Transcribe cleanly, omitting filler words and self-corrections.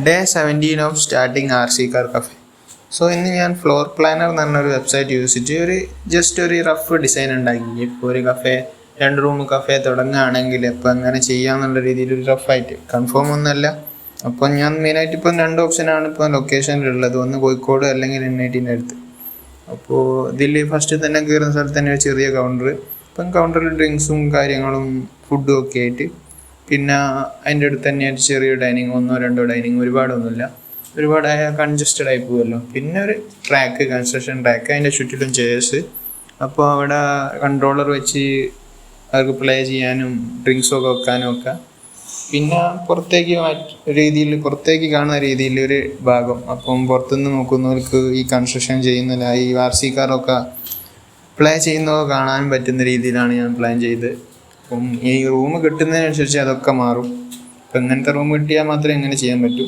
Day 17 of starting RC car cafe. So ഇന്ന് ഞാൻ floor planar എന്ന് പറഞ്ഞൊരു വെബ്സൈറ്റ് യൂസ് ചെയ്തിട്ട് ജസ്റ്റ് ഒരു റഫ് ഡിസൈൻ ഉണ്ടാക്കി. ഇപ്പോൾ ഒരു കഫേ 2 റൂം കഫേ തുടങ്ങുകയാണെങ്കിൽ ഇപ്പോൾ എങ്ങനെ ചെയ്യാമെന്നുള്ള രീതിയിൽ ഒരു റഫായിട്ട്, കൺഫേം ഒന്നുമല്ല. അപ്പോൾ ഞാൻ മെയിനായിട്ട് ഇപ്പം 2 ഓപ്ഷനാണ് ഇപ്പോൾ ലൊക്കേഷനിലുള്ളത്. ഒന്ന് കോഴിക്കോട് അല്ലെങ്കിൽ NITൻ്റെ അടുത്ത്. അപ്പോൾ ഇതിൽ ഫസ്റ്റ് തന്നെ കയറുന്ന സ്ഥലത്ത് തന്നെ ഒരു ചെറിയ കൗണ്ടർ. ഇപ്പം കൗണ്ടറിൽ ഡ്രിങ്ക്സും കാര്യങ്ങളും ഫുഡും ഒക്കെ ആയിട്ട്, പിന്നെ അതിൻ്റെ അടുത്ത് തന്നെയായിട്ട് ചെറിയ ഡൈനിങ്, 1-2 ഡൈനിങ്, ഒരുപാടൊന്നുമില്ല. ഒരുപാടായ കൺജസ്റ്റഡ് ആയി പോകുമല്ലോ. പിന്നെ ഒരു ട്രാക്ക്, കൺസ്ട്രക്ഷൻ ട്രാക്ക്, അതിൻ്റെ ചുറ്റിലും ചെയേഴ്സ്. അപ്പോൾ അവിടെ കൺട്രോളർ വെച്ച് അവർക്ക് പ്ലേ ചെയ്യാനും ഡ്രിങ്ക്സൊക്കെ വെക്കാനും ഒക്കെ. പിന്നെ പുറത്തേക്ക് കാണുന്ന രീതിയിൽ ഒരു ഭാഗം. അപ്പം പുറത്തുനിന്ന് നോക്കുന്നവർക്ക് ഈ കൺസ്ട്രക്ഷൻ ചെയ്യുന്നില്ല, ഈ RC കാറൊക്കെ പ്ലേ ചെയ്യുന്നതൊക്കെ കാണാൻ പറ്റുന്ന രീതിയിലാണ് ഞാൻ പ്ലാൻ ചെയ്ത്. അപ്പം ഈ റൂം കിട്ടുന്നതിനനുസരിച്ച് അതൊക്കെ മാറും. ഇപ്പം ഇങ്ങനത്തെ റൂം കിട്ടിയാൽ മാത്രമേ ഇങ്ങനെ ചെയ്യാൻ പറ്റൂ.